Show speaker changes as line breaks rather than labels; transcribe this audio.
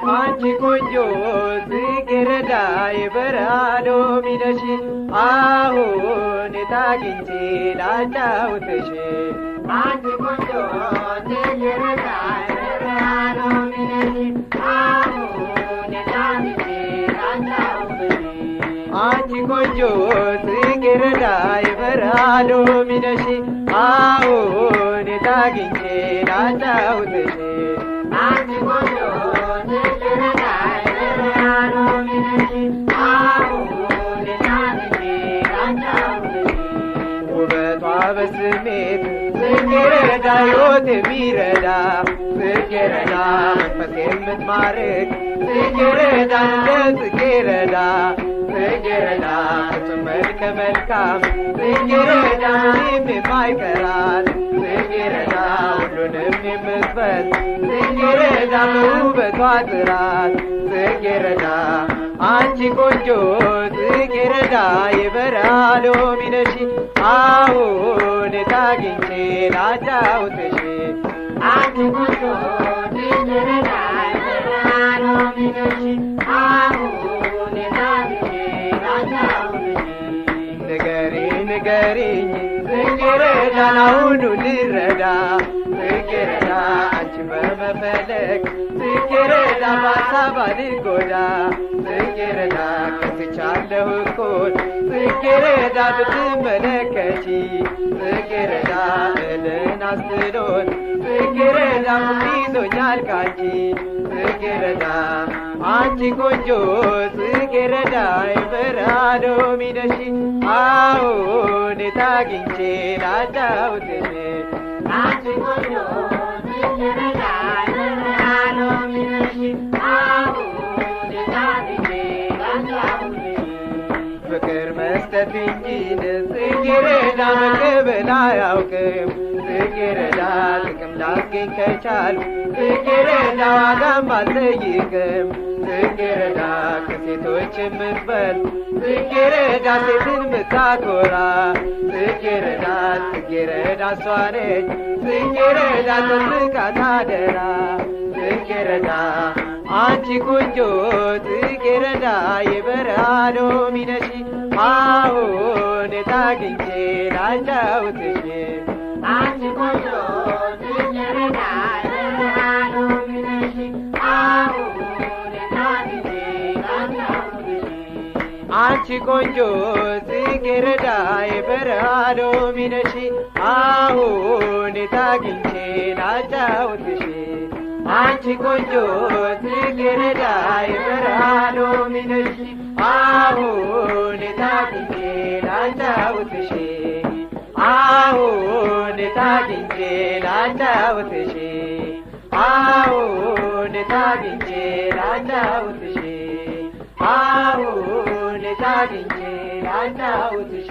አንቺ ቆንጆ ጽጌረዳ የበረሃ ሎሚ ነሽ አሁን የታግኝቼ ላጫውትሽ አንቺ ቆንጆ ጽጌረዳ የበረሃ ሎሚ ነሽ አሁን የታግኝቼ ላጫውትሽ አንቺ ቆንጆ ጽጌረዳ የበረሃ ሎሚ ነሽ አሁን የታግኝቼ ላጫውትሽ አንቺ ቆንጆ ውበቷ በስሜት ጽጌረዳ ሕይወት የሚረዳ ጽጌረዳ መንፈስ የምትማርክ ጽጌረዳ እንደ ጽጌረዳ ጽጌረዳ ፍጹም መልከ መልካም ጽጌረዳ ምንም የማይቀራት ጽጌረዳ ሁሉንም የምትፈል ጽጌረዳ በውበቷ ጥራት ጽጌረዳ አንቺ ቆንጆ ጽጌረዳ የበረሃ ሎሚ ነሽ አሁን የታግኝቼ ላጫውትሽ አንቺ ቆንጆ ጽጌረዳ የበረሃ ሎሚ ነሽ አሁን የታግኝቼ ላጫውትሽ ንገሪኝ ጽጌረዳን አሁኑ ልረዳ ጽጌረዳ አንቺን በመፈለግ ጽጌረዳ በሀሳብ አልጎዳ ጽጌረዳ ከስቻለሁ እኮን ጽጌረዳ ብትመለከቺ ጽጌረዳ እልን አስጥሎን ጽጌረዳ ይዞኛል ካንቺ ጽጌረዳ አንቺ ቆንጆ ጽጌረዳ የበረሃ ሎሚ ነሽ አሁን የታግኝቼ ላጫውትሽ አንቺ ቆንጆ ጽጌረዳ የበረሃ ሎሚ ነሽ አሁን የታግኝቼ ላጫውትሽ ፍቅር መስጠት እንጂ ጽጌረዳ መቀበል አያውቅም ጽጌረዳ ጥቅም ላስገኝ ከቻልኩ ጽጌረዳ ዋጋም አልጠይቅም ጽጌረዳ ከሴቶች የምትበል ጽጌረዳ ሴትን ምታኮራ ጽጌረዳ ጽጌረዳ እሷ ነች ጽጌረዳ ጠብቃት አደራ ጽጌረዳ አንቺ ቆንጆ ጽጌረዳ የበረሃ ሎሚ ነሽ አሁን የታግኝቼ ላጫውትሽ አንቺ ቆንጆ ጽጌረዳ የበረሃ ሎሚ ነሽ አሁን የታግኝቼ ላጫውትሽ አንቺ ቆንጆ ጽጌረዳ የበረሃ ሎሚ ነሽ አሁን የታግኝቼ ላጫውትሽ አንቺ ቆንጆ ጽጌረዳ የበረሃ ሎሚ ነሽ አሁን የታግኝቼ ላጫውትሽ አሁን የታግኝቼ ላጫውትሽ አሁን የታግኝቼ ላጫውትሽ አሁን የታግኝቼ ላጫውትሽ